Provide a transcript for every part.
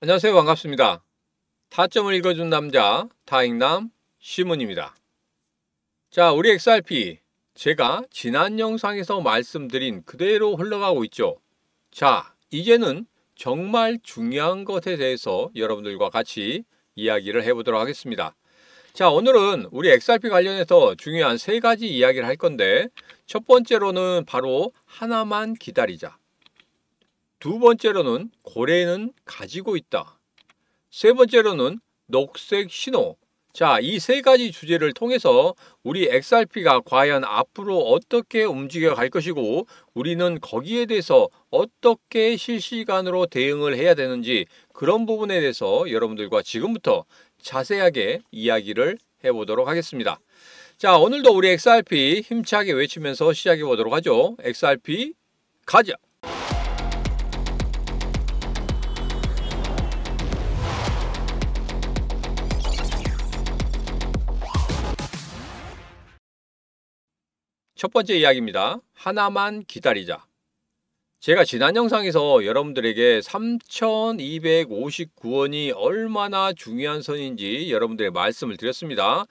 안녕하세요. 반갑습니다. 타점을 읽어준 남자 타익남 시문입니다. 자, 우리 XRP 제가 지난 영상에서 말씀드린 그대로 흘러가고 있죠. 자, 이제는 정말 중요한 것에 대해서 여러분들과 같이 이야기를 해보도록 하겠습니다. 자, 오늘은 우리 XRP 관련해서 중요한 세 가지 이야기를 할 건데, 첫 번째로는 바로 하나만 기다리자. 두 번째로는 고래는 가지고 있다. 세 번째로는 녹색 신호. 자, 이 세 가지 주제를 통해서 우리 XRP가 과연 앞으로 어떻게 움직여 갈 것이고, 우리는 거기에 대해서 어떻게 실시간으로 대응을 해야 되는지, 그런 부분에 대해서 여러분들과 지금부터 자세하게 이야기를 해보도록 하겠습니다. 자, 오늘도 우리 XRP 힘차게 외치면서 시작해 보도록 하죠. XRP 가자! 첫 번째 이야기입니다. 하나만 기다리자. 제가 지난 영상에서 여러분들에게 3,259원이 얼마나 중요한 선인지 여러분들의 말씀을 드렸습니다.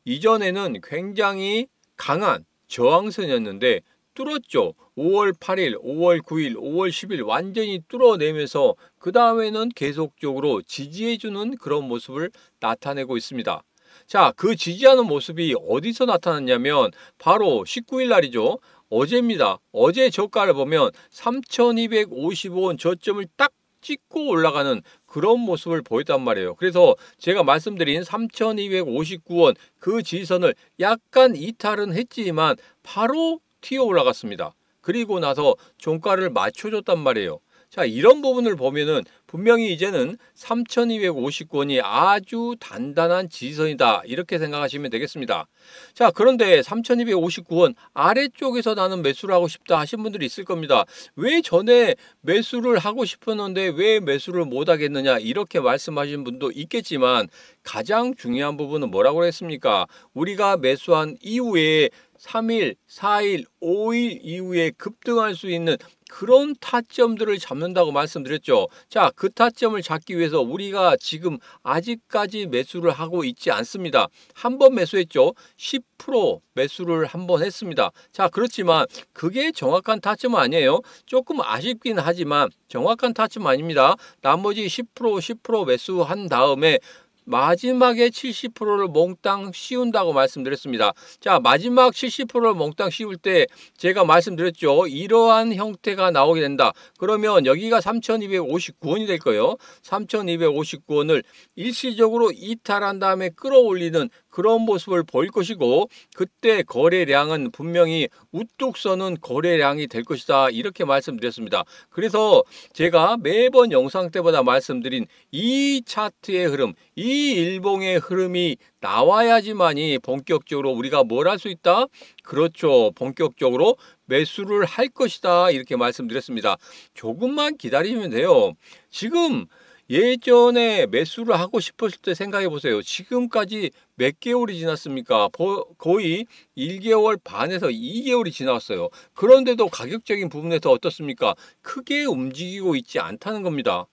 이전에는 굉장히 강한 저항선이었는데 뚫었죠. 5월 8일, 5월 9일, 5월 10일 완전히 뚫어내면서 그 다음에는 계속적으로 지지해주는 그런 모습을 나타내고 있습니다. 자, 그 지지하는 모습이 어디서 나타났냐면 바로 19일 날이죠. 어제입니다. 어제 저가를 보면 3,255원 저점을 딱 찍고 올라가는 그런 모습을 보였단 말이에요. 그래서 제가 말씀드린 3,259원 그 지지선을 약간 이탈은 했지만 바로 튀어 올라갔습니다. 그리고 나서 종가를 맞춰줬단 말이에요. 자, 이런 부분을 보면은 분명히 이제는 3,259원이 아주 단단한 지지선이다, 이렇게 생각하시면 되겠습니다. 자, 그런데 3,259원 아래쪽에서 나는 매수를 하고 싶다 하신 분들이 있을 겁니다. 왜 전에 매수를 하고 싶었는데 왜 매수를 못 하겠느냐, 이렇게 말씀하신 분도 있겠지만 가장 중요한 부분은 뭐라고 했습니까? 우리가 매수한 이후에 3일, 4일, 5일 이후에 급등할 수 있는 그런 타점들을 잡는다고 말씀드렸죠. 자, 그 타점을 잡기 위해서 우리가 지금 아직까지 매수를 하고 있지 않습니다. 한 번 매수했죠. 10% 매수를 한 번 했습니다. 자, 그렇지만 그게 정확한 타점은 아니에요. 조금 아쉽긴 하지만 정확한 타점 아닙니다. 나머지 10% 매수한 다음에 마지막에 70%를 몽땅 씌운다고 말씀드렸습니다. 자, 마지막 70%를 몽땅 씌울 때 제가 말씀드렸죠. 이러한 형태가 나오게 된다. 그러면 여기가 3,259원이 될 거예요. 3,259원을 일시적으로 이탈한 다음에 끌어올리는 그런 모습을 보일 것이고, 그때 거래량은 분명히 우뚝 서는 거래량이 될 것이다, 이렇게 말씀드렸습니다. 그래서 제가 매번 영상 때마다 말씀드린 이 차트의 흐름, 이 일봉의 흐름이 나와야지만이 본격적으로 우리가 뭘 할 수 있다? 그렇죠. 본격적으로 매수를 할 것이다, 이렇게 말씀드렸습니다. 조금만 기다리면 돼요. 지금 예전에 매수를 하고 싶었을 때 생각해 보세요. 지금까지 몇 개월이 지났습니까? 거의 1개월 반에서 2개월이 지났어요. 그런데도 가격적인 부분에서 어떻습니까? 크게 움직이고 있지 않다는 겁니다.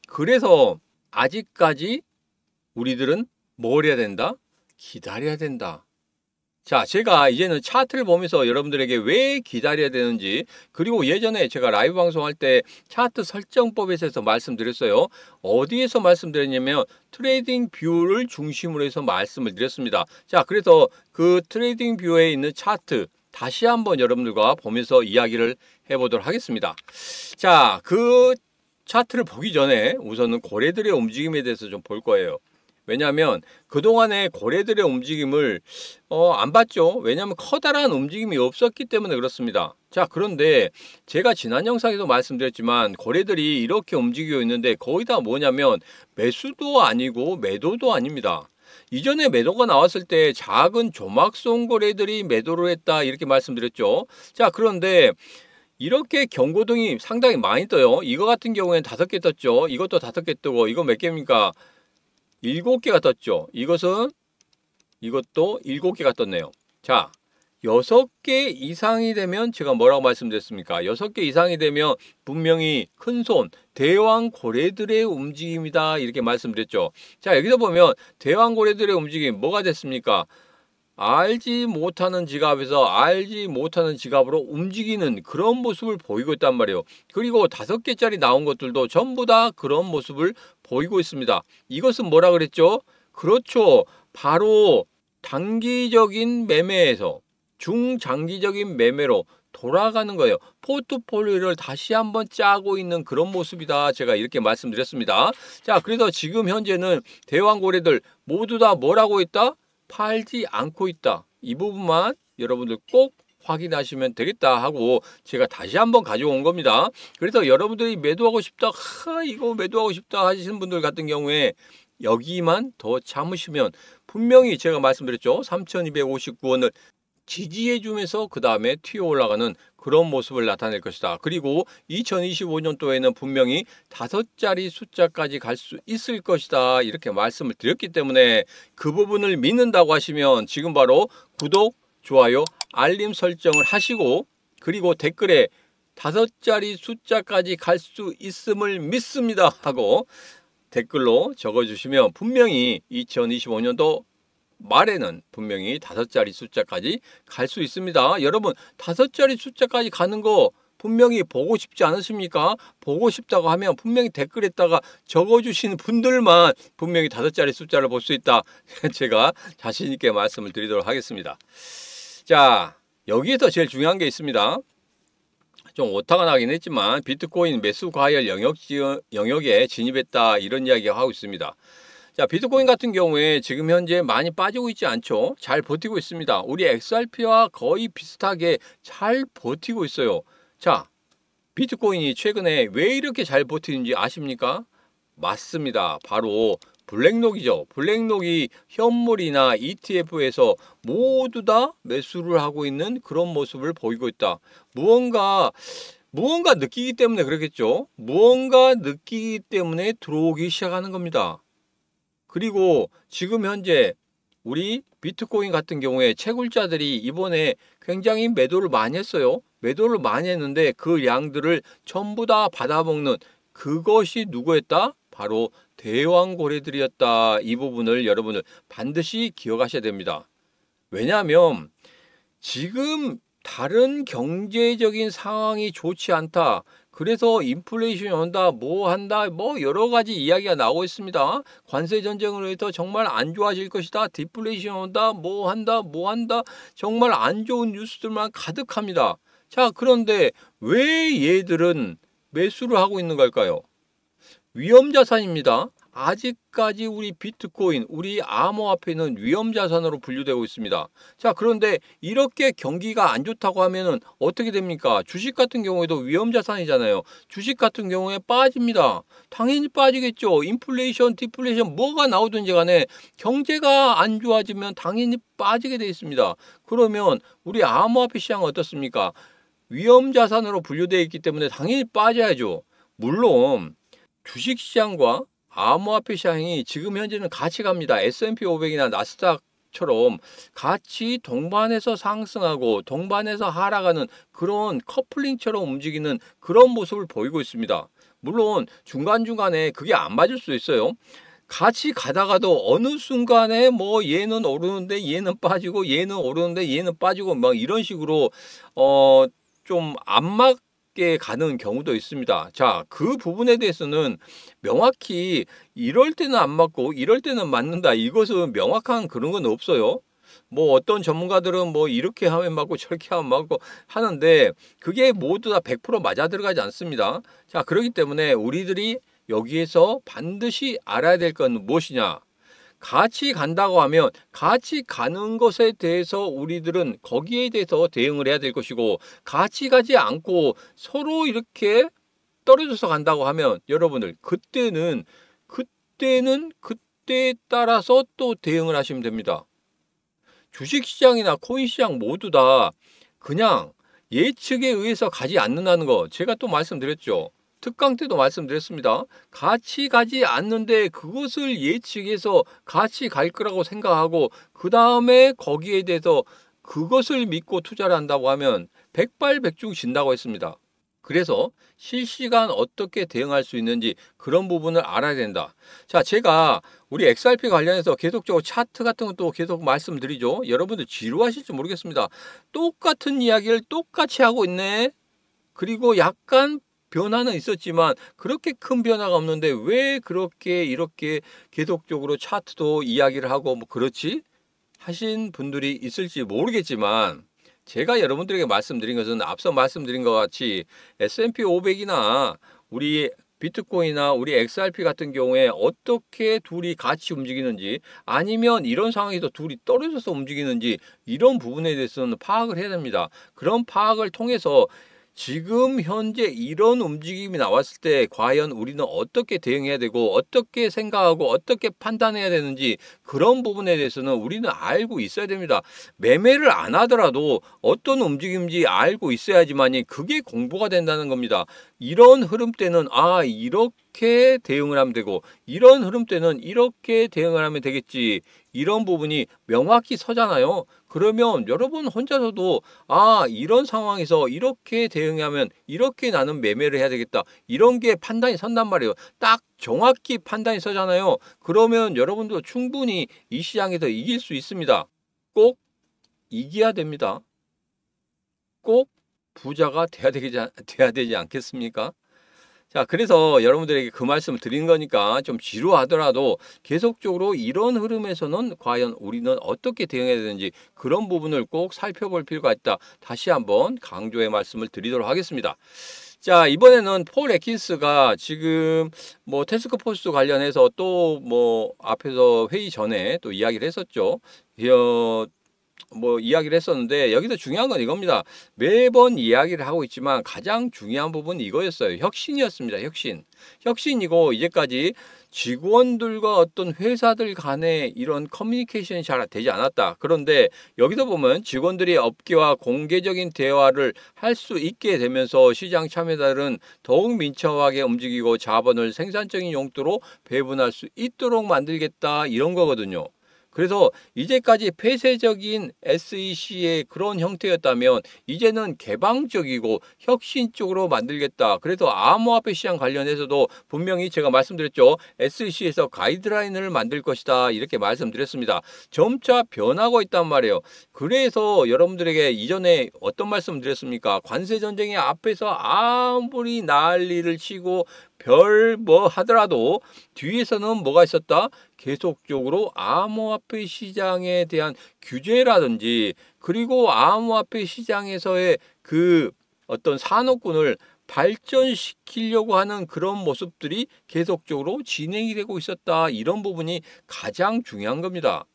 그래서 아직까지 우리들은 뭘 해야 된다? 기다려야 된다. 자, 제가 이제는 차트를 보면서 여러분들에게 왜 기다려야 되는지, 그리고 예전에 제가 라이브 방송할 때 차트 설정법에 대해서 말씀드렸어요. 어디에서 말씀드렸냐면 트레이딩 뷰를 중심으로 해서 말씀을 드렸습니다. 자, 그래서 그 트레이딩 뷰에 있는 차트 다시 한번 여러분들과 보면서 이야기를 해보도록 하겠습니다. 자, 그 차트를 보기 전에 우선은 고래들의 움직임에 대해서 좀 볼 거예요. 왜냐하면 그동안의 고래들의 움직임을 안 봤죠. 왜냐하면 커다란 움직임이 없었기 때문에 그렇습니다. 자, 그런데 제가 지난 영상에도 말씀드렸지만 고래들이 이렇게 움직이고 있는데 거의 다 뭐냐면 매수도 아니고 매도도 아닙니다. 이전에 매도가 나왔을 때 작은 조막송 고래들이 매도를 했다, 이렇게 말씀드렸죠. 자, 그런데 이렇게 경고등이 상당히 많이 떠요. 이거 같은 경우에는 5개 떴죠. 이것도 5개 뜨고, 이거 몇 개입니까? 7개가 떴죠. 이것도 7개가 떴네요. 자, 6개 이상이 되면 제가 뭐라고 말씀드렸습니까? 6개 이상이 되면 분명히 큰손, 대왕고래들의 움직임이다 이렇게 말씀드렸죠. 자, 여기서 보면 대왕고래들의 움직임 뭐가 됐습니까? 알지 못하는 지갑에서 알지 못하는 지갑으로 움직이는 그런 모습을 보이고 있단 말이에요. 그리고 5개짜리 나온 것들도 전부 다 그런 모습을 보이고 있습니다. 이것은 뭐라 그랬죠? 그렇죠. 바로 단기적인 매매에서 중장기적인 매매로 돌아가는 거예요. 포트폴리오를 다시 한번 짜고 있는 그런 모습이다. 제가 이렇게 말씀드렸습니다. 자, 그래서 지금 현재는 대왕고래들 모두 다 뭐라고 있다? 팔지 않고 있다. 이 부분만 여러분들 꼭 확인하시면 되겠다 하고 제가 다시 한번 가져온 겁니다. 그래서 여러분들이 매도하고 싶다, 이거 매도하고 싶다 하시는 분들 같은 경우에 여기만 더 참으시면 분명히 제가 말씀드렸죠. 3,259원을 지지해주면서 그 다음에 튀어 올라가는 그런 모습을 나타낼 것이다. 그리고 2025년도에는 분명히 5자리 숫자까지 갈 수 있을 것이다. 이렇게 말씀을 드렸기 때문에 그 부분을 믿는다고 하시면 지금 바로 구독, 좋아요, 알림 설정을 하시고 그리고 댓글에 5자리 숫자까지 갈 수 있음을 믿습니다 하고 댓글로 적어주시면 분명히 2025년도 말에는 분명히 5자리 숫자까지 갈 수 있습니다. 여러분 5자리 숫자까지 가는 거 분명히 보고 싶지 않으십니까? 보고 싶다고 하면 분명히 댓글에다가 적어주시는 분들만 분명히 5자리 숫자를 볼 수 있다. 제가 자신 있게 말씀을 드리도록 하겠습니다. 자, 여기에서 제일 중요한 게 있습니다. 좀 오타가 나긴 했지만 비트코인 매수 과열 영역에 진입했다 이런 이야기가 하고 있습니다. 자, 비트코인 같은 경우에 지금 현재 많이 빠지고 있지 않죠? 잘 버티고 있습니다. 우리 XRP와 거의 비슷하게 잘 버티고 있어요. 자, 비트코인이 최근에 왜 이렇게 잘 버티는지 아십니까? 맞습니다. 바로 블랙록이죠. 블랙록이 현물이나 ETF에서 모두 다 매수를 하고 있는 그런 모습을 보이고 있다. 무언가 느끼기 때문에 그렇겠죠. 무언가 느끼기 때문에 들어오기 시작하는 겁니다. 그리고 지금 현재 우리 비트코인 같은 경우에 채굴자들이 이번에 굉장히 매도를 많이 했어요. 매도를 많이 했는데 그 양들을 전부 다 받아먹는 그것이 누구였다? 바로 대왕고래들이었다. 이 부분을 여러분들 반드시 기억하셔야 됩니다. 왜냐하면 지금 다른 경제적인 상황이 좋지 않다. 그래서 인플레이션이 온다, 뭐 한다, 뭐 여러 가지 이야기가 나오고 있습니다. 관세 전쟁으로 해서 정말 안 좋아질 것이다. 디플레이션 온다, 뭐 한다, 뭐 한다. 정말 안 좋은 뉴스들만 가득합니다. 자, 그런데 왜 얘들은 매수를 하고 있는 걸까요? 위험자산입니다. 아직까지 우리 비트코인, 우리 암호화폐는 위험자산으로 분류되고 있습니다. 자, 그런데 이렇게 경기가 안 좋다고 하면은 어떻게 됩니까? 주식 같은 경우에도 위험자산이잖아요. 주식 같은 경우에 빠집니다. 당연히 빠지겠죠. 인플레이션, 디플레이션 뭐가 나오든지 간에 경제가 안 좋아지면 당연히 빠지게 되어 있습니다. 그러면 우리 암호화폐 시장은 어떻습니까? 위험자산으로 분류되어 있기 때문에 당연히 빠져야죠. 물론 주식시장과 암호화폐 시장이 지금 현재는 같이 갑니다. S&P 500이나 나스닥처럼 같이 동반해서 상승하고 동반해서 하락하는 그런 커플링처럼 움직이는 그런 모습을 보이고 있습니다. 물론 중간중간에 그게 안 맞을 수도 있어요. 같이 가다가도 어느 순간에 뭐 얘는 오르는데 얘는 빠지고 얘는 오르는데 얘는 빠지고 막 이런 식으로 좀 안 맞게 가는 경우도 있습니다. 자, 그 부분에 대해서는 명확히 이럴 때는 안 맞고 이럴 때는 맞는다. 이것은 명확한 그런 건 없어요. 뭐 어떤 전문가들은 뭐 이렇게 하면 맞고 저렇게 하면 맞고 하는데 그게 모두 다 100% 맞아 들어가지 않습니다. 자, 그렇기 때문에 우리들이 여기에서 반드시 알아야 될 건 무엇이냐? 같이 간다고 하면 같이 가는 것에 대해서 우리들은 거기에 대해서 대응을 해야 될 것이고 같이 가지 않고 서로 이렇게 떨어져서 간다고 하면 여러분들 그때는 그때에 따라서 또 대응을 하시면 됩니다. 주식시장이나 코인시장 모두 다 그냥 예측에 의해서 가지 않는다는 거 제가 또 말씀드렸죠. 특강 때도 말씀드렸습니다. 같이 가지 않는데 그것을 예측해서 같이 갈 거라고 생각하고 그 다음에 거기에 대해서 그것을 믿고 투자를 한다고 하면 백발백중 진다고 했습니다. 그래서 실시간 어떻게 대응할 수 있는지 그런 부분을 알아야 된다. 자, 제가 우리 XRP 관련해서 계속적으로 차트 같은 것도 계속 말씀드리죠. 여러분들 지루하실지 모르겠습니다. 똑같은 이야기를 똑같이 하고 있네. 그리고 약간 변화는 있었지만 그렇게 큰 변화가 없는데 왜 그렇게 이렇게 계속적으로 차트도 이야기를 하고 뭐 그렇지? 하신 분들이 있을지 모르겠지만 제가 여러분들에게 말씀드린 것은 앞서 말씀드린 것 같이 S&P 500이나 우리 비트코인이나 우리 XRP 같은 경우에 어떻게 둘이 같이 움직이는지 아니면 이런 상황에서 둘이 떨어져서 움직이는지 이런 부분에 대해서는 파악을 해야 됩니다. 그런 파악을 통해서 지금 현재 이런 움직임이 나왔을 때 과연 우리는 어떻게 대응해야 되고 어떻게 생각하고 어떻게 판단해야 되는지 그런 부분에 대해서는 우리는 알고 있어야 됩니다. 매매를 안 하더라도 어떤 움직임인지 알고 있어야지만이 그게 공부가 된다는 겁니다. 이런 흐름 때는 이렇게 대응을 하면 되고 이런 흐름 때는 이렇게 대응을 하면 되겠지. 이런 부분이 명확히 서잖아요. 그러면 여러분 혼자서도 이런 상황에서 이렇게 대응하면 이렇게 나는 매매를 해야 되겠다. 이런 게 판단이 선단 말이에요. 딱 정확히 판단이 서잖아요. 그러면 여러분도 충분히 이 시장에서 이길 수 있습니다. 꼭 이겨야 됩니다. 꼭 부자가 돼야 되지 않겠습니까? 자, 그래서 여러분들에게 그 말씀을 드린 거니까 좀 지루하더라도 계속적으로 이런 흐름에서는 과연 우리는 어떻게 대응해야 되는지 그런 부분을 꼭 살펴볼 필요가 있다. 다시 한번 강조의 말씀을 드리도록 하겠습니다. 자, 이번에는 폴 애킨스가 지금 뭐 태스크포스 관련해서 또 뭐 앞에서 회의 전에 또 이야기를 했었죠. 이야기를 했었는데 여기서 중요한 건 이겁니다. 매번 이야기를 하고 있지만 가장 중요한 부분은 이거였어요. 혁신이었습니다. 혁신이고 이제까지 직원들과 어떤 회사들 간의 이런 커뮤니케이션이 잘 되지 않았다. 그런데 여기서 보면 직원들이 업계와 공개적인 대화를 할 수 있게 되면서 시장 참여자들은 더욱 민첩하게 움직이고 자본을 생산적인 용도로 배분할 수 있도록 만들겠다. 이런 거거든요. 그래서 이제까지 폐쇄적인 SEC의 그런 형태였다면 이제는 개방적이고 혁신적으로 만들겠다. 그래서 암호화폐 시장 관련해서도 분명히 제가 말씀드렸죠. SEC에서 가이드라인을 만들 것이다. 이렇게 말씀드렸습니다. 점차 변하고 있단 말이에요. 그래서 여러분들에게 이전에 어떤 말씀 드렸습니까? 관세 전쟁의 앞에서 아무리 난리를 치고 뭐 하더라도 뒤에서는 뭐가 있었다? 계속적으로 암호화폐 시장에 대한 규제라든지 그리고 암호화폐 시장에서의 그 어떤 산업군을 발전시키려고 하는 그런 모습들이 계속적으로 진행이 되고 있었다. 이런 부분이 가장 중요한 겁니다.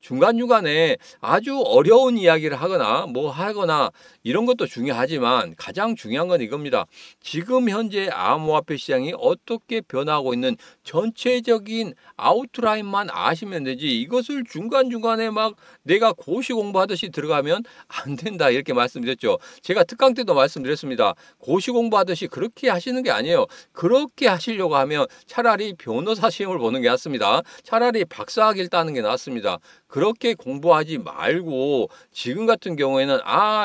중간중간에 아주 어려운 이야기를 하거나 이런 것도 중요하지만 가장 중요한 건 이겁니다. 지금 현재 암호화폐 시장이 어떻게 변하고 있는 전체적인 아웃라인만 아시면 되지 이것을 중간중간에 막 내가 고시 공부하듯이 들어가면 안 된다 이렇게 말씀드렸죠. 제가 특강 때도 말씀드렸습니다. 고시 공부하듯이 그렇게 하시는 게 아니에요. 그렇게 하시려고 하면 차라리 변호사 시험을 보는 게 낫습니다. 차라리 박사학위를 따는 게 낫습니다. 그렇게 공부하지 말고 지금 같은 경우에는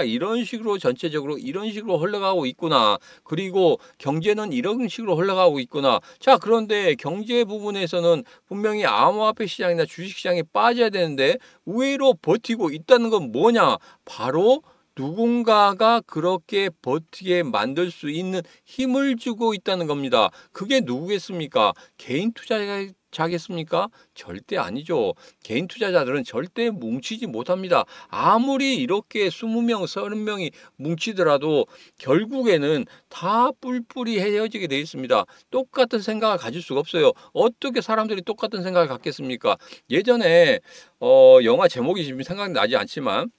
이런 식으로 전체적으로 이런 식으로 흘러가고 있구나. 그리고 경제는 이런 식으로 흘러가고 있구나. 자, 그런데 경제 부분에서는 분명히 암호화폐 시장이나 주식시장이 빠져야 되는데 의외로 버티고 있다는 건 뭐냐? 바로 누군가가 그렇게 버티게 만들 수 있는 힘을 주고 있다는 겁니다. 그게 누구겠습니까? 개인 투자자겠습니까? 절대 아니죠. 개인 투자자들은 절대 뭉치지 못합니다. 아무리 이렇게 20명, 30명이 뭉치더라도 결국에는 다 뿔뿔이 헤어지게 되어 있습니다. 똑같은 생각을 가질 수가 없어요. 어떻게 사람들이 똑같은 생각을 갖겠습니까? 예전에 영화 제목이 지금 생각나지 않지만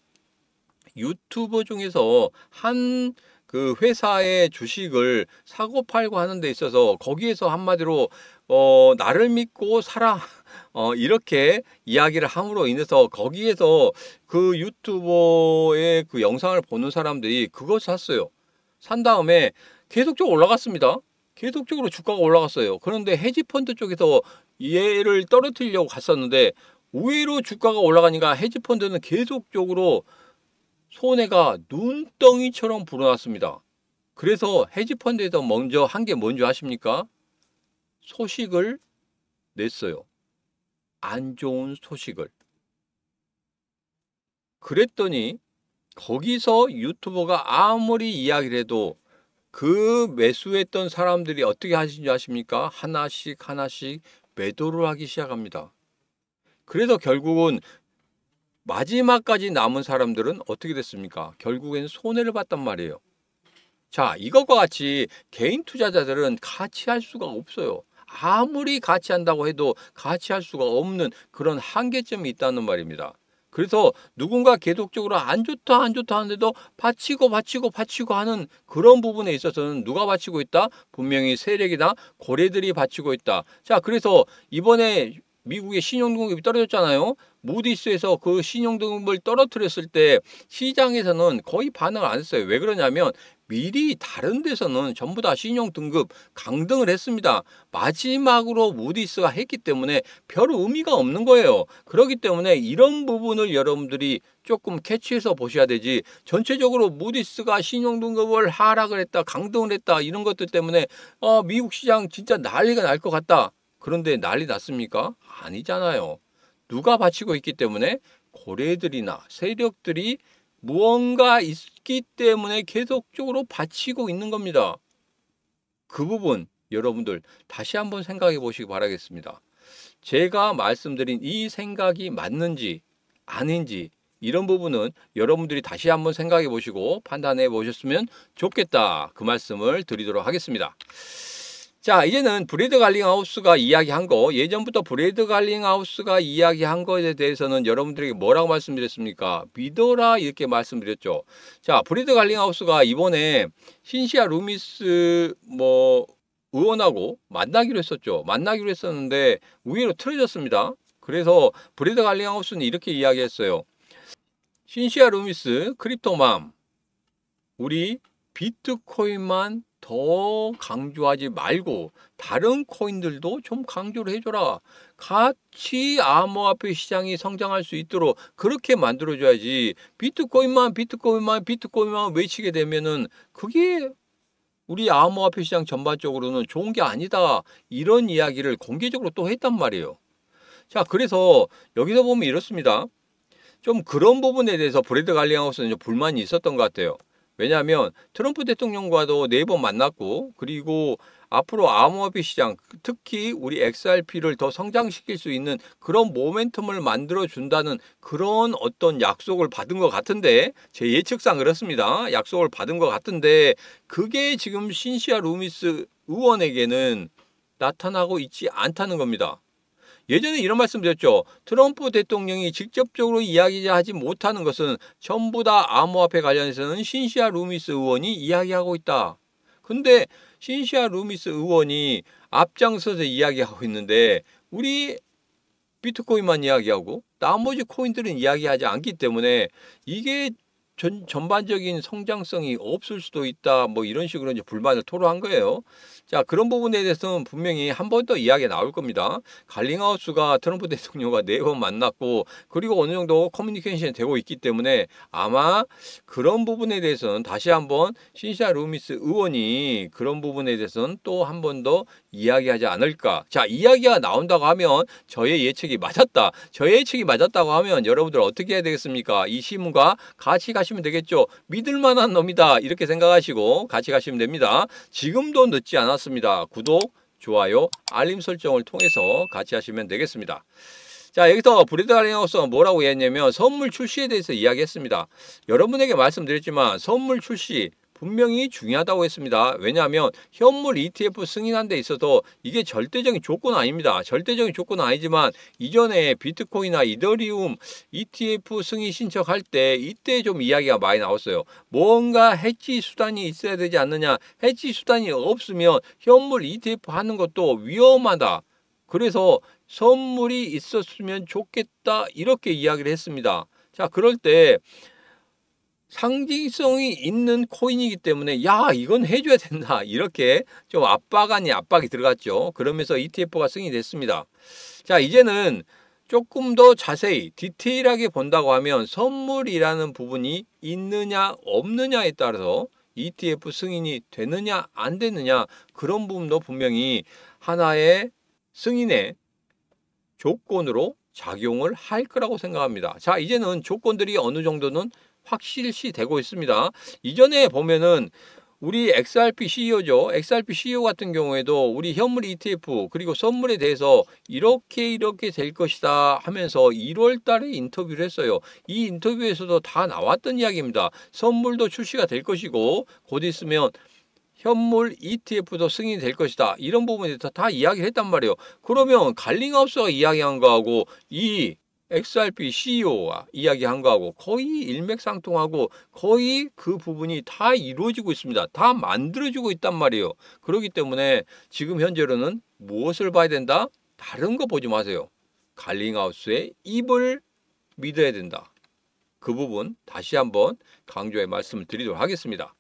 유튜버 중에서 한 그 회사의 주식을 사고 팔고 하는 데 있어서 거기에서 한마디로 나를 믿고 사라 이렇게 이야기를 함으로 인해서 거기에서 그 유튜버의 그 영상을 보는 사람들이 그걸 샀어요. 산 다음에 계속적으로 올라갔습니다. 계속적으로 주가가 올라갔어요. 그런데 헤지펀드 쪽에서 얘를 떨어뜨리려고 갔었는데 의외로 주가가 올라가니까 헤지펀드는 계속적으로 손해가 눈덩이처럼 불어났습니다. 그래서 헤지펀드에서 먼저 한 게 뭔지 아십니까? 소식을 냈어요. 안 좋은 소식을. 그랬더니 거기서 유튜버가 아무리 이야기를 해도 그 매수했던 사람들이 어떻게 하시는지 아십니까? 하나씩 매도를 하기 시작합니다. 그래서 결국은 마지막까지 남은 사람들은 어떻게 됐습니까? 결국엔 손해를 봤단 말이에요. 자, 이것과 같이 개인 투자자들은 같이 할 수가 없어요. 아무리 같이 한다고 해도 같이 할 수가 없는 그런 한계점이 있다는 말입니다. 그래서 누군가 계속적으로 안 좋다 하는데도 바치고 하는 그런 부분에 있어서는 누가 바치고 있다? 분명히 세력이나 고래들이 바치고 있다. 자, 그래서 이번에 미국의 신용등급이 떨어졌잖아요. 무디스에서 그 신용등급을 떨어뜨렸을 때 시장에서는 거의 반응을 안 했어요. 왜 그러냐면 미리 다른 데서는 전부 다 신용등급 강등을 했습니다. 마지막으로 무디스가 했기 때문에 별 의미가 없는 거예요. 그렇기 때문에 이런 부분을 여러분들이 조금 캐치해서 보셔야 되지, 전체적으로 무디스가 신용등급을 하락을 했다, 강등을 했다, 이런 것들 때문에 미국 시장 진짜 난리가 날 것 같다. 그런데 난리 났습니까? 아니잖아요. 누가 바치고 있기 때문에 고래들이나 세력들이 무언가 있기 때문에 계속적으로 바치고 있는 겁니다. 그 부분 여러분들 다시 한번 생각해 보시기 바라겠습니다. 제가 말씀드린 이 생각이 맞는지 아닌지 이런 부분은 여러분들이 다시 한번 생각해 보시고 판단해 보셨으면 좋겠다, 그 말씀을 드리도록 하겠습니다. 자, 이제는 브래드 갈링하우스가 이야기한 거, 예전부터 브래드 갈링하우스가 이야기한 거에 대해서는 여러분들에게 뭐라고 말씀드렸습니까? 믿어라, 이렇게 말씀드렸죠. 자, 브래드 갈링하우스가 이번에 신시아 루미스 의원하고 만나기로 했었죠. 만나기로 했었는데 의외로 틀어졌습니다. 그래서 브래드 갈링하우스는 이렇게 이야기했어요. 신시아 루미스 크립토맘, 우리 비트코인만 더 강조하지 말고 다른 코인들도 좀 강조를 해줘라. 같이 암호화폐 시장이 성장할 수 있도록 그렇게 만들어줘야지. 비트코인만 외치게 되면은 그게 우리 암호화폐 시장 전반적으로는 좋은 게 아니다, 이런 이야기를 공개적으로 또 했단 말이에요. 자, 그래서 여기서 보면 이렇습니다. 좀 그런 부분에 대해서 브래드 갈링하우스는 좀 불만이 있었던 것 같아요. 왜냐하면 트럼프 대통령과도 4번 만났고, 그리고 앞으로 암호화폐 시장, 특히 우리 XRP를 더 성장시킬 수 있는 그런 모멘텀을 만들어 준다는 그런 어떤 약속을 받은 것 같은데, 제 예측상 그렇습니다. 약속을 받은 것 같은데 그게 지금 신시아 루미스 의원에게는 나타나고 있지 않다는 겁니다. 예전에 이런 말씀 드렸죠. 트럼프 대통령이 직접적으로 이야기하지 못하는 것은 전부 다 암호화폐 관련해서는 신시아 루미스 의원이 이야기하고 있다. 근데 신시아 루미스 의원이 앞장서서 이야기하고 있는데 우리 비트코인만 이야기하고 나머지 코인들은 이야기하지 않기 때문에 이게 전반적인 성장성이 없을 수도 있다, 이런 식으로 이제 불만을 토로한 거예요. 자, 그런 부분에 대해서는 분명히 한 번 더 이야기가 나올 겁니다. 갈링하우스가 트럼프 대통령과 4번 만났고, 그리고 어느 정도 커뮤니케이션이 되고 있기 때문에 아마 그런 부분에 대해서는 다시 한번 신시아 루미스 의원이 그런 부분에 대해서는 또 한 번 더 이야기하지 않을까. 자, 이야기가 나온다고 하면 저의 예측이 맞았다. 저의 예측이 맞았다고 하면 여러분들 어떻게 해야 되겠습니까? 이 신문과 같이 가시면 되겠죠. 믿을 만한 놈이다, 이렇게 생각하시고 같이 가시면 됩니다. 지금도 늦지 않았습니다. 구독, 좋아요, 알림 설정을 통해서 같이 하시면 되겠습니다. 자, 여기서 브래드 갈링하우스가 뭐라고 했냐면 선물 출시에 대해서 이야기했습니다. 여러분에게 말씀드렸지만 선물 출시 분명히 중요하다고 했습니다. 왜냐하면 현물 ETF 승인한 데 있어서 이게 절대적인 조건은 아닙니다. 절대적인 조건은 아니지만 이전에 비트코인이나 이더리움 ETF 승인 신청할 때 이때 좀 이야기가 많이 나왔어요. 뭔가 해지 수단이 있어야 되지 않느냐. 해지 수단이 없으면 현물 ETF 하는 것도 위험하다. 그래서 선물이 있었으면 좋겠다, 이렇게 이야기를 했습니다. 자, 그럴 때 상징성이 있는 코인이기 때문에 야, 이건 해줘야 된다, 이렇게 좀 압박이 들어갔죠. 그러면서 ETF가 승인됐습니다. 자, 이제는 조금 더 자세히 디테일하게 본다고 하면 선물이라는 부분이 있느냐 없느냐에 따라서 ETF 승인이 되느냐 안 되느냐 그런 부분도 분명히 하나의 승인의 조건으로 작용을 할 거라고 생각합니다. 자, 이제는 조건들이 어느 정도는 확실시 되고 있습니다. 이전에 보면은 우리 XRP CEO죠. XRP CEO 같은 경우에도 우리 현물 ETF 그리고 선물에 대해서 이렇게 될 것이다 하면서 1월 달에 인터뷰를 했어요. 이 인터뷰에서도 다 나왔던 이야기입니다. 선물도 출시가 될 것이고 곧 있으면 현물 ETF도 승인이 될 것이다. 이런 부분에 대해서 다 이야기를 했단 말이에요. 그러면 갈링하우스가 이야기한 거하고 이 XRP CEO가 이야기한 거하고 거의 일맥상통하고 거의 그 부분이 다 이루어지고 있습니다. 다 만들어지고 있단 말이에요. 그렇기 때문에 지금 현재로는 무엇을 봐야 된다? 다른 거 보지 마세요. 갈링하우스의 입을 믿어야 된다. 그 부분 다시 한번 강조해 말씀을 드리도록 하겠습니다.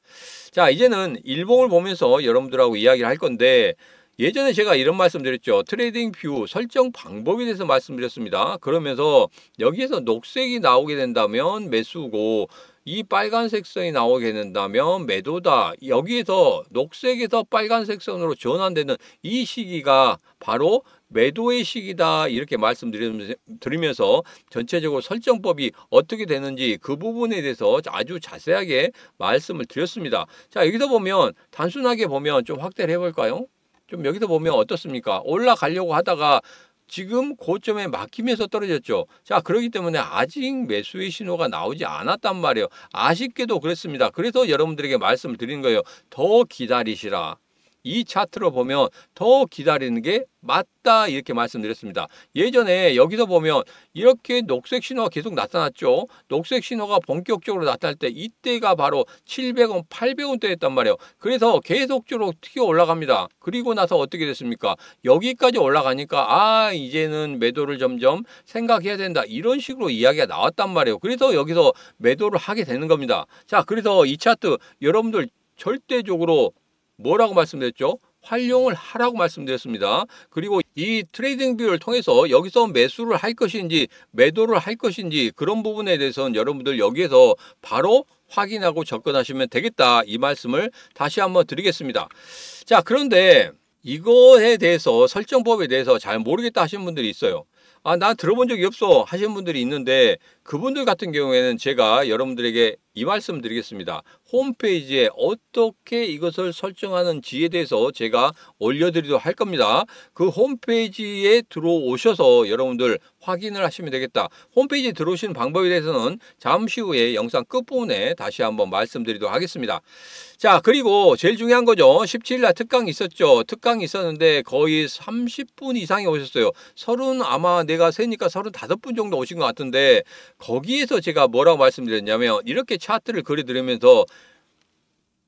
자, 이제는 일봉을 보면서 여러분들하고 이야기를 할 건데 예전에 제가 이런 말씀 드렸죠. 트레이딩 뷰 설정 방법에 대해서 말씀드렸습니다. 그러면서 여기에서 녹색이 나오게 된다면 매수고 이 빨간색 선이 나오게 된다면 매도다. 여기에서 녹색에서 빨간색 선으로 전환되는 이 시기가 바로 매도의 시기다. 이렇게 말씀드리면서 전체적으로 설정법이 어떻게 되는지 그 부분에 대해서 아주 자세하게 말씀을 드렸습니다. 자, 여기서 보면 단순하게 보면 좀 확대를 해볼까요? 좀 여기서 보면 어떻습니까? 올라가려고 하다가 지금 고점에 막히면서 떨어졌죠. 자, 그렇기 때문에 아직 매수의 신호가 나오지 않았단 말이에요. 아쉽게도 그렇습니다. 그래서 여러분들에게 말씀을 드리는 거예요. 더 기다리시라. 이 차트로 보면 더 기다리는 게 맞다 이렇게 말씀드렸습니다. 예전에 여기서 보면 이렇게 녹색 신호가 계속 나타났죠. 녹색 신호가 본격적으로 나타날 때 이때가 바로 700원, 800원대였단 말이에요. 그래서 계속적으로 튀어 올라갑니다. 그리고 나서 어떻게 됐습니까? 여기까지 올라가니까 이제는 매도를 점점 생각해야 된다. 이런 식으로 이야기가 나왔단 말이에요. 그래서 여기서 매도를 하게 되는 겁니다. 자, 그래서 이 차트 여러분들 절대적으로 뭐라고 말씀드렸죠? 활용을 하라고 말씀드렸습니다. 그리고 이 트레이딩 뷰를 통해서 여기서 매수를 할 것인지 매도를 할 것인지 그런 부분에 대해서는 여러분들 여기에서 바로 확인하고 접근하시면 되겠다. 이 말씀을 다시 한번 드리겠습니다. 자, 그런데 이거에 대해서 설정법에 대해서 잘 모르겠다 하시는 분들이 있어요. 난 들어본 적이 없어 하시는 분들이 있는데 그분들 같은 경우에는 제가 여러분들에게 이 말씀 드리겠습니다. 홈페이지에 어떻게 이것을 설정하는지에 대해서 제가 올려드리도록 할 겁니다. 그 홈페이지에 들어오셔서 여러분들 확인을 하시면 되겠다. 홈페이지에 들어오시는 방법에 대해서는 잠시 후에 영상 끝부분에 다시 한번 말씀드리도록 하겠습니다. 자, 그리고 제일 중요한 거죠. 17일날 특강이 있었죠. 특강이 있었는데 거의 30분 이상이 오셨어요. 아마 내가 세니까 35분 정도 오신 것 같은데 거기에서 제가 뭐라고 말씀드렸냐면 이렇게 차트를 그려드리면서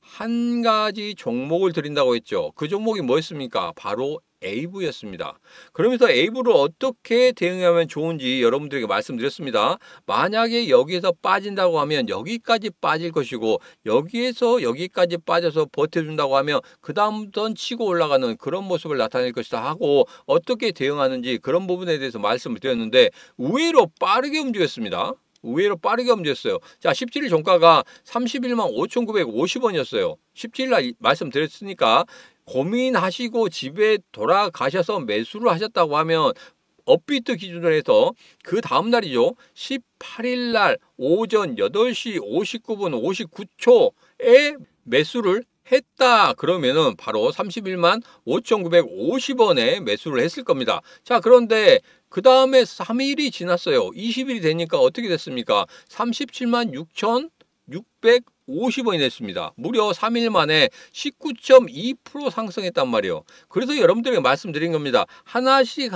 한 가지 종목을 드린다고 했죠. 그 종목이 뭐였습니까? 바로 에이브였습니다. 그러면서 에이브를 어떻게 대응하면 좋은지 여러분들에게 말씀드렸습니다. 만약에 여기에서 빠진다고 하면 여기까지 빠질 것이고 여기에서 여기까지 빠져서 버텨준다고 하면 그 다음부터는 치고 올라가는 그런 모습을 나타낼 것이다 하고 어떻게 대응하는지 그런 부분에 대해서 말씀을 드렸는데 의외로 빠르게 움직였습니다. 의외로 빠르게 움직였어요. 자, 17일 종가가 31만 5,950원이었어요. 17일 말씀드렸으니까 고민하시고 집에 돌아가셔서 매수를 하셨다고 하면 업비트 기준으로 해서 그 다음 날이죠. 18일 날 오전 8시 59분 59초에 매수를 했다 그러면은 바로 31만 5,950원에 매수를 했을 겁니다. 자, 그런데 그 다음에 3일이 지났어요. 20일이 되니까 어떻게 됐습니까? 37만 6,650원이 됐습니다. 무려 3일 만에 19.2% 상승했단 말이에요. 그래서 여러분들에게 말씀드린 겁니다. 하나씩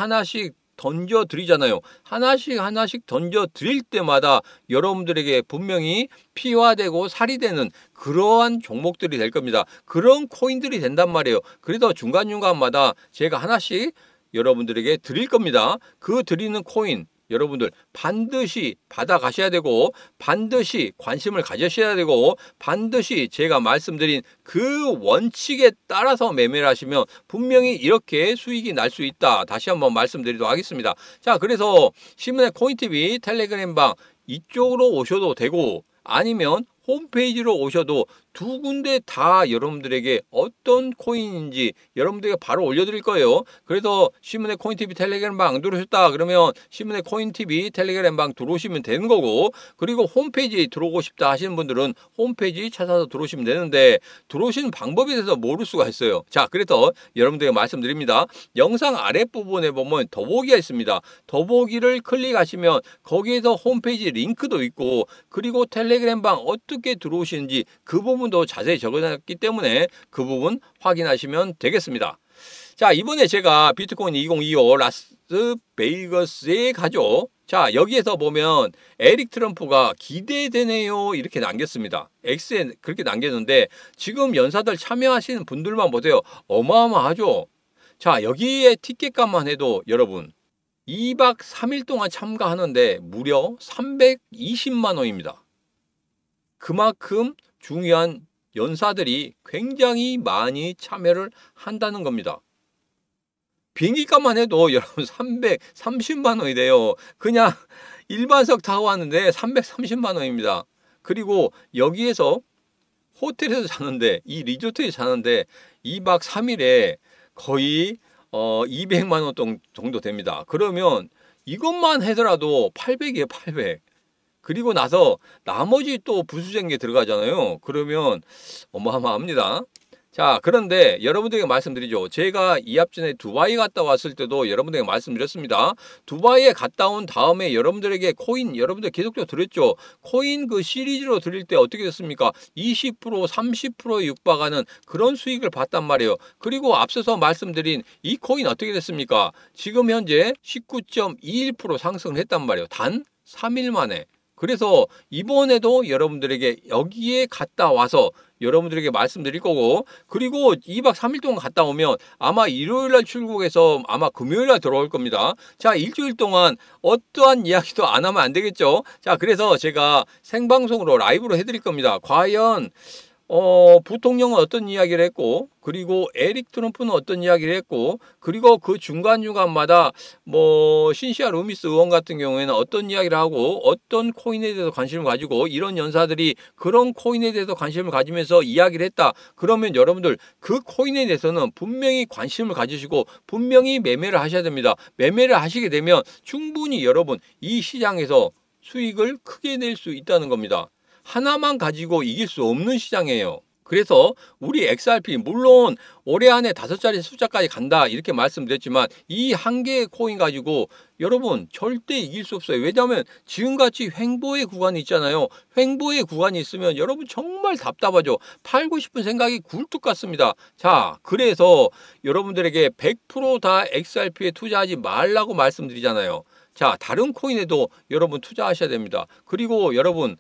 던져 드리잖아요. 하나씩 던져 드릴 때마다 여러분들에게 분명히 피와 되고 살이 되는 그러한 종목들이 될 겁니다. 그런 코인들이 된단 말이에요. 그래서 중간중간마다 제가 하나씩 여러분들에게 드릴 겁니다. 그 드리는 코인 여러분들 반드시 받아가셔야 되고 반드시 관심을 가지셔야 되고 반드시 제가 말씀드린 그 원칙에 따라서 매매를 하시면 분명히 이렇게 수익이 날 수 있다. 다시 한번 말씀드리도록 하겠습니다. 자, 그래서 신문의 코인TV 텔레그램방 이쪽으로 오셔도 되고 아니면 홈페이지로 오셔도 두 군데 다 여러분들에게 어떤 코인인지 여러분들에게 바로 올려드릴 거예요. 그래서 신문의 코인TV 텔레그램방 안 들어오셨다 그러면 신문의 코인TV 텔레그램방 들어오시면 되는 거고, 그리고 홈페이지 들어오고 싶다 하시는 분들은 홈페이지 찾아서 들어오시면 되는데 들어오시는 방법에 대해서 모를 수가 있어요. 자, 그래서 여러분들에게 말씀드립니다. 영상 아랫부분에 보면 더보기가 있습니다. 더보기를 클릭하시면 거기에서 홈페이지 링크도 있고 그리고 텔레그램방 어떻게 들어오시는지 그 부분도 자세히 적어놨기 때문에 그 부분 확인하시면 되겠습니다. 자, 이번에 제가 비트코인 2025 라스베이거스에 가죠. 자, 여기에서 보면 에릭 트럼프가 기대되네요 이렇게 남겼습니다. X에 그렇게 남겼는데 지금 연사들 참여하시는 분들만 보세요. 어마어마하죠. 자, 여기에 티켓값만 해도 여러분 2박 3일 동안 참가하는데 무려 320만 원입니다. 그만큼 중요한 연사들이 굉장히 많이 참여를 한다는 겁니다. 비행기값만 해도 여러분 330만 원이 돼요. 그냥 일반석 타고 왔는데 330만 원입니다. 그리고 여기에서 호텔에서 자는데 이 리조트에 자는데 2박 3일에 거의 200만 원 정도 됩니다. 그러면 이것만 하더라도 800이에요, 800. 그리고 나서 나머지 또 부수적인 게 들어가잖아요. 그러면 어마어마합니다. 자, 그런데 여러분들에게 말씀드리죠. 제가 이합 전에 두바이 갔다 왔을 때도 여러분들에게 말씀드렸습니다. 두바이에 갔다 온 다음에 여러분들에게 코인 여러분들 계속적으로 드렸죠. 코인 그 시리즈로 드릴 때 어떻게 됐습니까? 20% 30%에 육박하는 그런 수익을 봤단 말이에요. 그리고 앞서서 말씀드린 이 코인 어떻게 됐습니까? 지금 현재 19.21% 상승을 했단 말이에요. 단 3일 만에. 그래서 이번에도 여러분들에게 여기에 갔다 와서 여러분들에게 말씀드릴 거고, 그리고 2박 3일 동안 갔다 오면 아마 일요일날 출국해서 아마 금요일날 들어올 겁니다. 자, 일주일 동안 어떠한 이야기도 안 하면 안 되겠죠. 자, 그래서 제가 생방송으로 라이브로 해드릴 겁니다. 과연 부통령은 어떤 이야기를 했고, 그리고 에릭 트럼프는 어떤 이야기를 했고, 그리고 그 중간중간마다 신시아 루미스 의원 같은 경우에는 어떤 이야기를 하고, 어떤 코인에 대해서 관심을 가지고, 이런 연사들이 그런 코인에 대해서 관심을 가지면서 이야기를 했다. 그러면 여러분들 그 코인에 대해서는 분명히 관심을 가지시고, 분명히 매매를 하셔야 됩니다. 매매를 하시게 되면 충분히 여러분 이 시장에서 수익을 크게 낼 수 있다는 겁니다. 하나만 가지고 이길 수 없는 시장이에요. 그래서 우리 XRP 물론 올해 안에 5자리 숫자까지 간다 이렇게 말씀드렸지만 이 한 개의 코인 가지고 여러분 절대 이길 수 없어요. 왜냐하면 지금같이 횡보의 구간이 있잖아요. 횡보의 구간이 있으면 여러분 정말 답답하죠. 팔고 싶은 생각이 굴뚝 같습니다. 자, 그래서 여러분들에게 100% 다 XRP에 투자하지 말라고 말씀드리잖아요. 자, 다른 코인에도 여러분 투자하셔야 됩니다. 그리고 여러분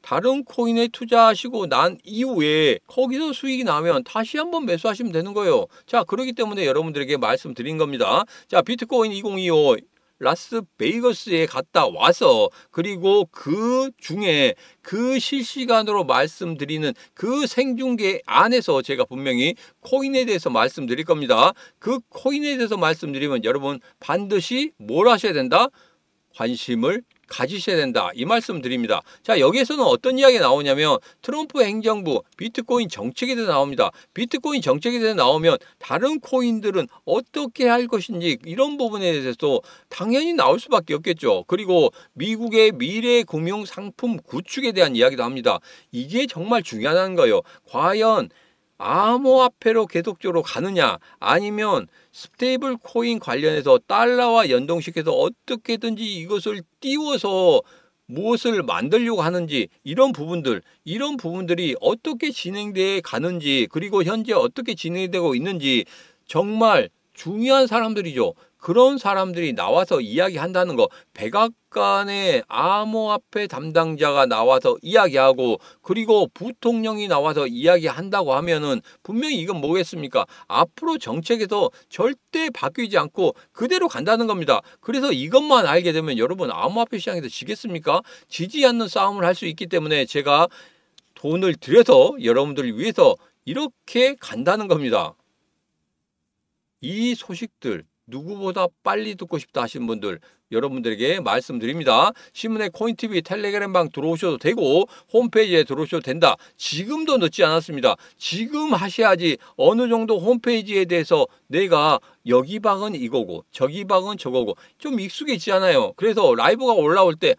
다른 코인에 투자하시고 난 이후에 거기서 수익이 나면 다시 한번 매수하시면 되는 거예요. 자, 그렇기 때문에 여러분들에게 말씀드린 겁니다. 자, 비트코인 2025 라스베이거스에 갔다 와서 그리고 그 중에 그 실시간으로 말씀드리는 그 생중계 안에서 제가 분명히 코인에 대해서 말씀드릴 겁니다. 그 코인에 대해서 말씀드리면 여러분 반드시 뭘 하셔야 된다? 관심을 가지셔야 된다. 이 말씀 드립니다. 자, 여기에서는 어떤 이야기가 나오냐면 트럼프 행정부 비트코인 정책에 대해서 나옵니다. 비트코인 정책에 대해서 나오면 다른 코인들은 어떻게 할 것인지 이런 부분에 대해서도 당연히 나올 수밖에 없겠죠. 그리고 미국의 미래 금융 상품 구축에 대한 이야기도 합니다. 이게 정말 중요한 거예요. 과연 암호화폐로 계속적으로 가느냐 아니면 스테이블 코인 관련해서 달러와 연동시켜서 어떻게든지 이것을 띄워서 무엇을 만들려고 하는지 이런 부분들이 어떻게 진행되어 가는지 그리고 현재 어떻게 진행되고 있는지 정말 중요한 사람들이죠. 그런 사람들이 나와서 이야기한다는 거, 백악관의 암호화폐 담당자가 나와서 이야기하고 그리고 부통령이 나와서 이야기한다고 하면은 분명히 이건 뭐겠습니까? 앞으로 정책에서 절대 바뀌지 않고 그대로 간다는 겁니다. 그래서 이것만 알게 되면 여러분 암호화폐 시장에서 지겠습니까? 지지 않는 싸움을 할 수 있기 때문에 제가 돈을 들여서 여러분들을 위해서 이렇게 간다는 겁니다. 이 소식들 누구보다 빨리 듣고 싶다 하시는 분들 여러분들에게 말씀드립니다. 신문의 코인TV 텔레그램방 들어오셔도 되고 홈페이지에 들어오셔도 된다. 지금도 늦지 않았습니다. 지금 하셔야지 어느 정도 홈페이지에 대해서 내가 여기 방은 이거고 저기 방은 저거고 좀 익숙해지잖아요. 그래서 라이브가 올라올 때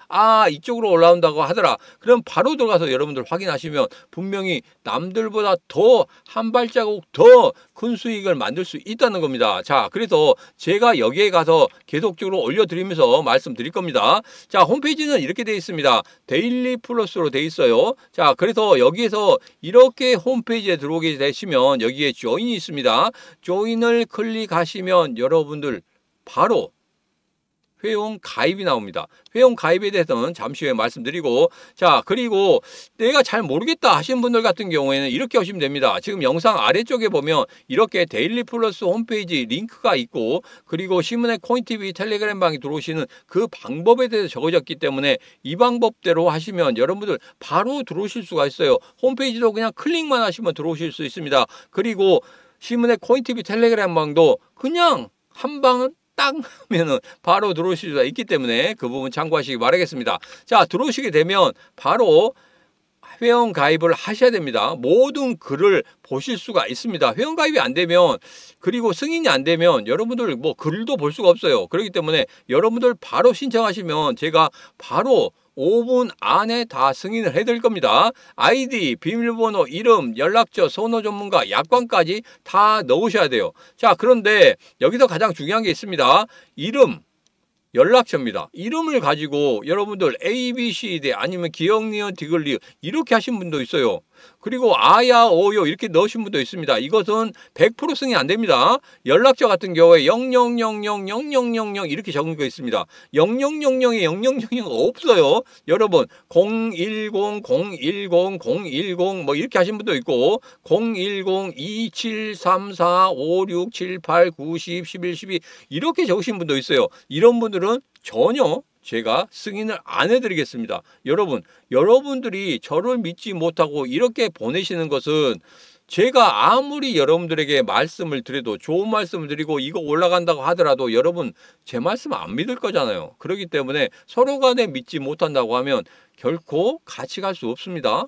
이쪽으로 올라온다고 하더라. 그럼 바로 들어가서 여러분들 확인하시면 분명히 남들보다 더 한 발자국 더 큰 수익을 만들 수 있다는 겁니다. 자, 그래서 제가 여기에 가서 계속적으로 올려드리면서 말씀드릴 겁니다. 자, 홈페이지는 이렇게 되어 있습니다. 데일리 플러스로 되어 있어요. 자, 그래서 여기에서 이렇게 홈페이지에 들어오게 되시면 여기에 조인이 있습니다. 조인을 클릭하시면 여러분들 바로 회원 가입이 나옵니다. 회원 가입에 대해서는 잠시 후에 말씀드리고, 자, 그리고 내가 잘 모르겠다 하시는 분들 같은 경우에는 이렇게 하시면 됩니다. 지금 영상 아래쪽에 보면 이렇게 데일리 플러스 홈페이지 링크가 있고 그리고 신문의 코인TV 텔레그램 방에 들어오시는 그 방법에 대해서 적어졌기 때문에 이 방법대로 하시면 여러분들 바로 들어오실 수가 있어요. 홈페이지도 그냥 클릭만 하시면 들어오실 수 있습니다. 그리고 신문의 코인TV 텔레그램 방도 그냥 한 방은 딱 하면은 바로 들어오실 수가 있기 때문에 그 부분 참고하시기 바라겠습니다. 자, 들어오시게 되면 바로 회원 가입을 하셔야 됩니다. 모든 글을 보실 수가 있습니다. 회원 가입이 안 되면 그리고 승인이 안 되면 여러분들 뭐 글도 볼 수가 없어요. 그렇기 때문에 여러분들 바로 신청하시면 제가 바로 5분 안에 다 승인을 해드릴 겁니다. 아이디, 비밀번호, 이름, 연락처, 선호 전문가, 약관까지 다 넣으셔야 돼요. 자, 그런데 여기서 가장 중요한 게 있습니다. 이름, 연락처입니다. 이름을 가지고 여러분들 A, B, C, D 아니면 기억, 니은, 디귿, 리을 이렇게 하신 분도 있어요. 그리고 아야, 오요 이렇게 넣으신 분도 있습니다. 이것은 100% 승인 안 됩니다. 연락처 같은 경우에 00000000 이렇게 적은 거 있습니다. 0000에 0000가 없어요. 여러분 010, 010, 010 뭐 이렇게 하신 분도 있고 010, 2734, 56, 78, 90, 11, 12 이렇게 적으신 분도 있어요. 이런 분들은 전혀 제가 승인을 안 해드리겠습니다. 여러분들이 저를 믿지 못하고 이렇게 보내시는 것은 제가 아무리 여러분들에게 말씀을 드려도 좋은 말씀을 드리고 이거 올라간다고 하더라도 여러분 제 말씀 안 믿을 거잖아요. 그렇기 때문에 서로 간에 믿지 못한다고 하면 결코 같이 갈 수 없습니다.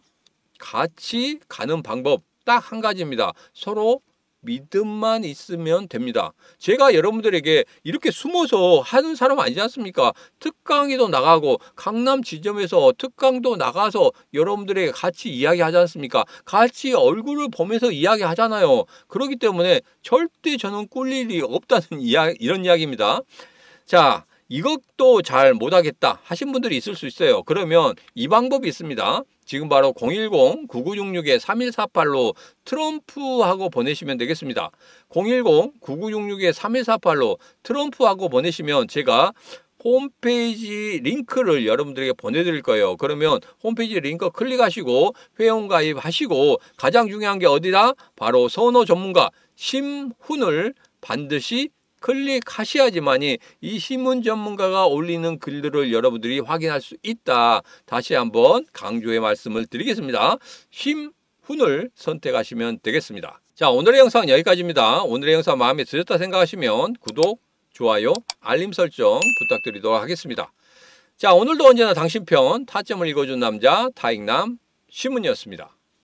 같이 가는 방법 딱 한 가지입니다. 서로 믿음만 있으면 됩니다. 제가 여러분들에게 이렇게 숨어서 하는 사람 아니지 않습니까? 특강에도 나가고 강남 지점에서 특강도 나가서 여러분들에게 같이 이야기하지 않습니까? 같이 얼굴을 보면서 이야기하잖아요. 그렇기 때문에 절대 저는 꿀 일이 없다는 이런 이야기입니다. 자, 이것도 잘 못하겠다 하신 분들이 있을 수 있어요. 그러면 이 방법이 있습니다. 지금 바로 010-9966-3148로 트럼프하고 보내시면 되겠습니다. 010-9966-3148로 트럼프하고 보내시면 제가 홈페이지 링크를 여러분들에게 보내드릴 거예요. 그러면 홈페이지 링크 클릭하시고 회원가입하시고 가장 중요한 게 어디다? 바로 선호 전문가 심훈을 반드시 클릭하셔야지만이 이 신문 전문가가 올리는 글들을 여러분들이 확인할 수 있다. 다시 한번 강조의 말씀을 드리겠습니다. 심훈을 선택하시면 되겠습니다. 자, 오늘의 영상 여기까지입니다. 오늘의 영상 마음에 드셨다 생각하시면 구독, 좋아요, 알림 설정 부탁드리도록 하겠습니다. 자, 오늘도 언제나 당신 편 타점을 읽어준 남자 타익남 신문이었습니다.